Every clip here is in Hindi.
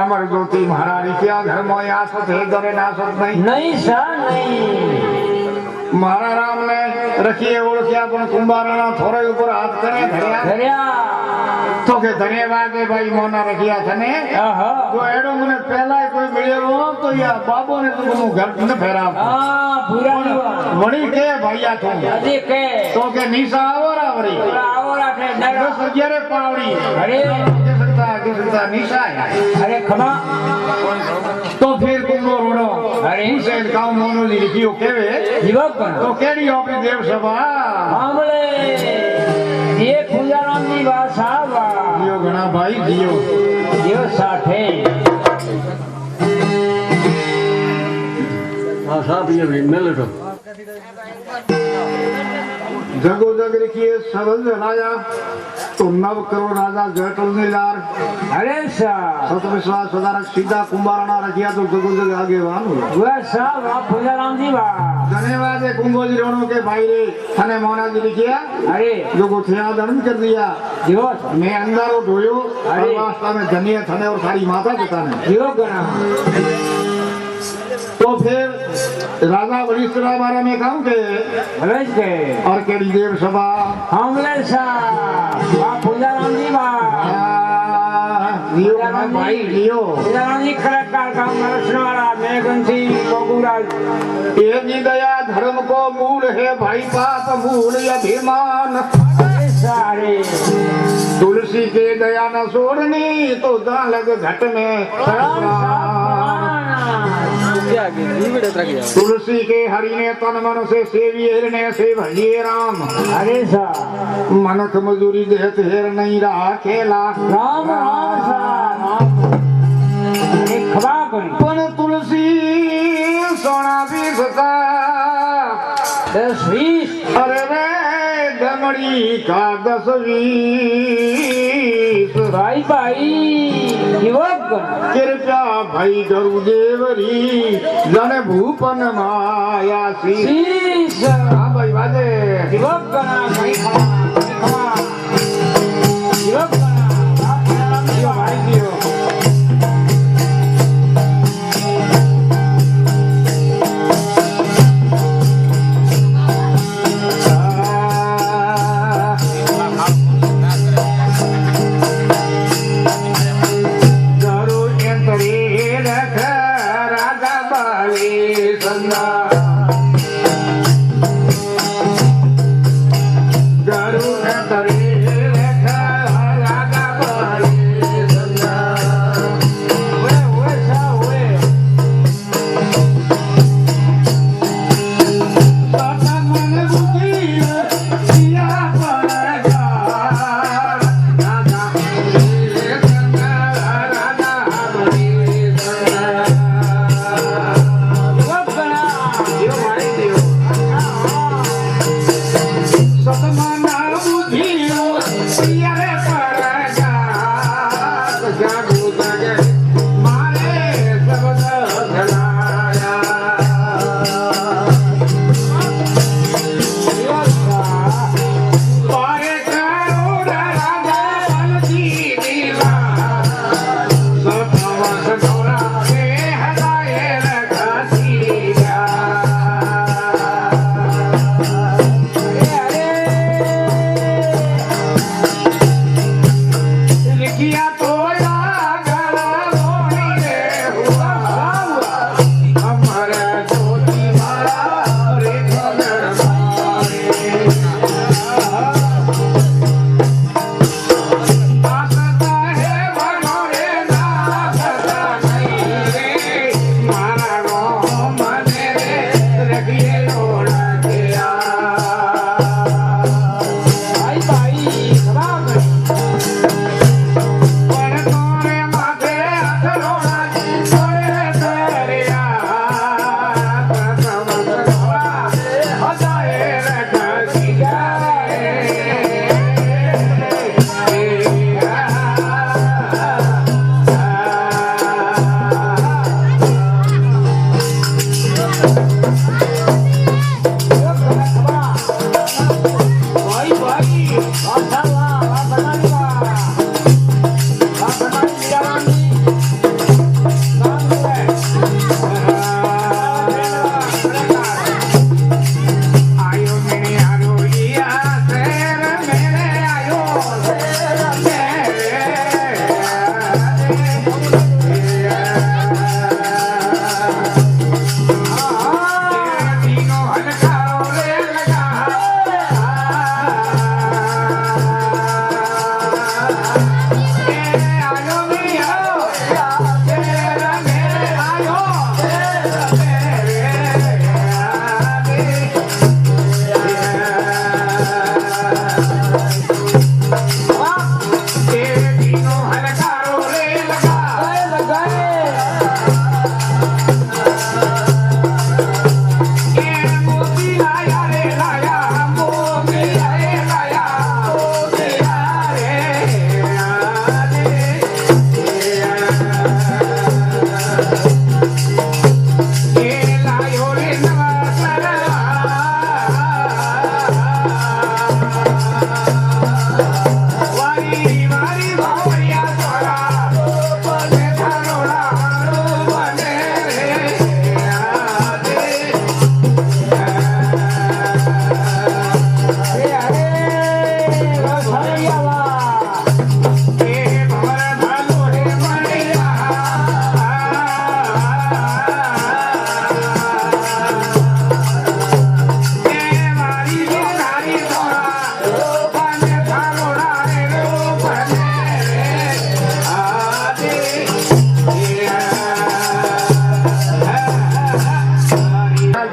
अमर ज्योति महारानी क्या घर में आसत है घरे नासत नहीं नहीं सा नहीं महारा राम ने रखिए ओळख्या पण कुंभाराना थोड़े ऊपर हाथ करे धर्या धर्या तो के धन्यवाद है भाई मोना रखिया थने तो एडो मने पहला कोई मिलेलो तो या बाबो ने तो घर न फेरा हां पूरा वणी के भैया तो अजी के तो के निशा आवरा थे डरो सजरे पावड़ी अरे के सकता निशा है अरे खमा तो फिर कुंभो रोडो अरे हुसैन गांव मोनो लिखियो केवे युवक तो केडी ओपी देव सभा हमले ये खुजाराम नी भाषा वा दियो घणा भाई दियो दियो साथे हां साहब ये मिल लो जगो जग रखिए सबल राजा तो नव करो राजा जटल ने लार अरे सा सत विश्वास सदारक सीधा कुंभाराना रखिया तो जगो जग आगे वान वह सा वा खुजाराम जी वा धन्यवाद है कुंभोजी रोनो के भाई रे थने मोना जी लिखिया अरे जो को थिया दर्शन कर दिया दियो मैं अंदर उठोयो अरे वास्ता में धन्य थने और सारी माता पिता ने दियो गना तो फिर राजा वरिष्ठरा बारे में कहूं के भले के और केड़ी देव सभा हमले सा वा खुजाराम जी वा लियो ना भाई लियो खुजाराम जी कलाकार का नरसनवाड़ा मेघंसी गोगुराज ये जी दया धर्म को मूल है भाई पाप मूल अभिमान सारे तुलसी के दया न छोड़नी तो दालग घट में तुलसी के हरि ने तन मन से सेविए ने से भजिए राम अरे सा मनक मजूरी देहत हेर नहीं रहा खेला राम राम सा अरे खबा करी पण तुलसी सोना भी सता 10-20 अरे रे दमड़ी का 10-20 भाई भाई युवक कृपया भाई गुरुदेवरी जन भूपन माया शीश हाँ भाई बाजे युवक गना भाई खमा युवक गना दियो भाई दियो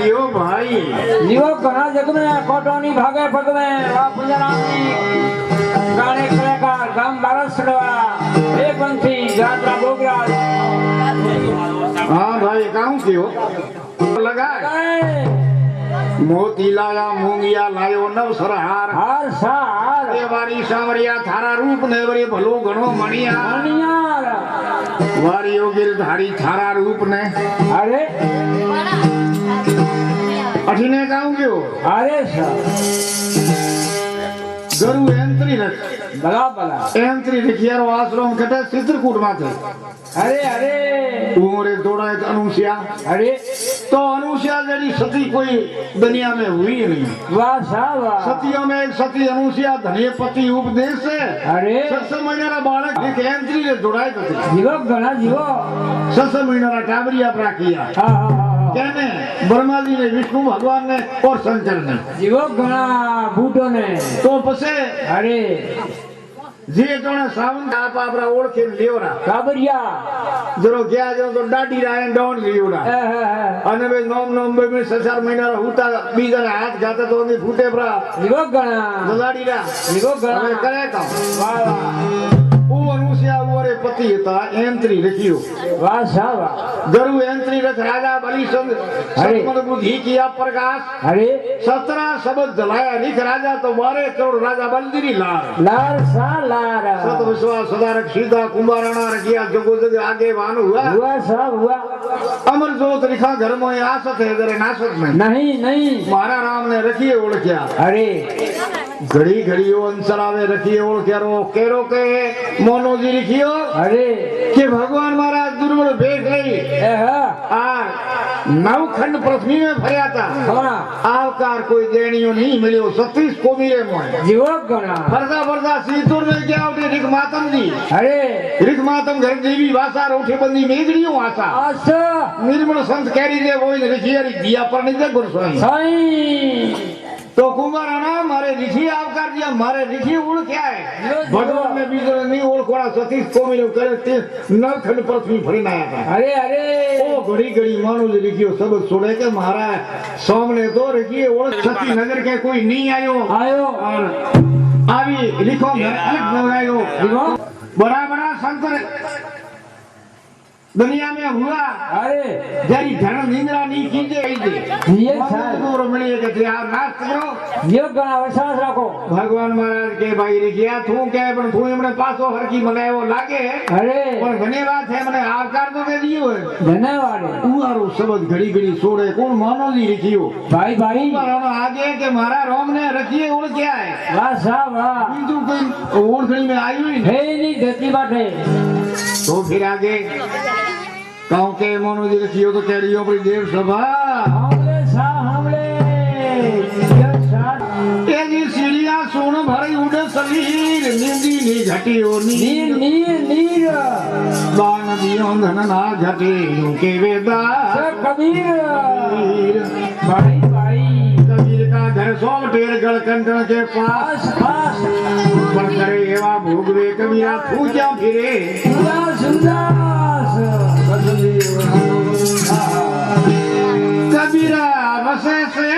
दियो भाई जीवो घना जग में कोटोनी भागे पग में वा पुंजरानी गाने कलाकार गाम बारसड़वा एक पंथी जात्रा बोगराज हाँ भाई कहूँ क्यों लगा मोती लाया मूंगिया लायो नवसर हार हार सार ए वारी सावरिया थारा रूप ने वरे भलो घणो मणिया मणियार वारी योगिल धारी थारा रूप ने अरे अठीने कहूँ क्यों अरे सा गरु एंत्री रख भला भला एंत्री रखियारो आश्रम कटे चित्रकूट माथे अरे अरे उमरे दौड़ा अनुष्या अरे तो अनुष्या जड़ी सती कोई दुनिया में हुई नहीं वाह सा वाह सतियों में एक सती अनुष्या धन्यपति उपदेश से अरे 6 महीना बालक एक एंत्री ने दौड़ाए तो जीवो घना जीवो 6 महीना टाबरिया प्रा किया हाँ हाँ हाँ कहने ब्रह्मा जी ने विष्णु भगवान ने और शंकर ने जीवो घना बूटो ने तो पसे अरे जे तोने सावन आप आपरा ओळखे लेवरा काबरिया जरो गया जो तो डाडी राय डोन लियोरा અને બે નોમ બે 6 મહિના હુતા બીજાને હાથ ગાતા તો ની ફૂટે પ્રા जीवो घना ગલાડી રા जीवो હવે घना કરે કા वाह वाह ઓ અનુષ્યા ઓરે પતિ હતા એંત્રી રખ્યો वाह सा वाह ગરુ એંત્રી રખ રાજા બલિચંદ સતમન બુદ્ધિ કિયા પ્રકાશ अरे 17 शब्द जलाया लिख राजा तो 12 करोड़ राजा बलदीरी लार लार सा लार सत विश्वास सदारक सीधा कुंभाराणा रखिया जगो जग आगे वान हुआ हुआ सा हुआ अमर जोत लिखा घर में आसत है जरे नासत में नहीं नहीं मारा राम ने रखिए ओळख्या अरे घड़ी घड़ियो अंसर आवे रखिए ओळख्या रो केरो के मोनो जी लिखियो अरे कि भगवान महाराज दुर्बल भेट लई आ नवखंड पृथ्वी में भर्या था हाँ आवकार कोई देनियो नहीं मिलियो 36 कोमीरे मोय जीवो घना फरदा फरदा सीतुर में क्या उठे रिक मातम जी अरे रिक मातम घर देवी वासा उठे बंदी मेघड़ियों आसा आसा निर्मल संत कैरी दे वो ऋषि दिया पर नहीं दे गुरु साईं तो कुंभाराणा मारे ऋषि आवकार दिया मारे ऋषि उड़ क्या है भगवान में बीजो नहीं ओढ़ कोड़ा 36 कोमीरे करे नवखंड पृथ्वी फरी आया था अरे अरे ओ घड़ी घड़ी मानो जी लिखियो सब छोड़े के महाराज सामने तो रखिए ओढ़ सती नगर के कोई नहीं आयो आयो और आवी लिखो अलग लगायो जीवो बड़ा बड़ा संत दुनिया में हुआ अरे जरी धन निंद्रा नहीं कीजे ये साल दूर मिले के यार नाच करो जीवो घना विश्वास रखो भगवान महाराज के भाई लिखिया तू के पण तू एमने पासो हरकी मनायो लागे अरे पण घणी बात है मने आवकार तो दे दियो है धन्यवाद उहारो शब्द घड़ी घड़ी सोड़े कौन मानो जी लिखियो भाई भाई मानो आगे के मारा रोम ने रखिए उड़ क्या है वाह सा वाह बीजू कोई ओढ़नी में आई हुई है नहीं देती बात है तो फिर आगे गाँव के मोनो जी रखियो तो कह रही हो अपनी देव सभा हमले सा हमले ये सा ये जी सीढ़ियां सोन भरी उड़े शरीर नींदी नी घटियो नीर नीर नीर बान दियो धन ना घटे के वेदा सब कबीर भाई भाई कबीर का घर सौ ढेर गढ़कंटन के पास पास पर करे एवा भोगवे कबीरा तू क्या फिरे सुंदर सुंदर कबीरा बसे से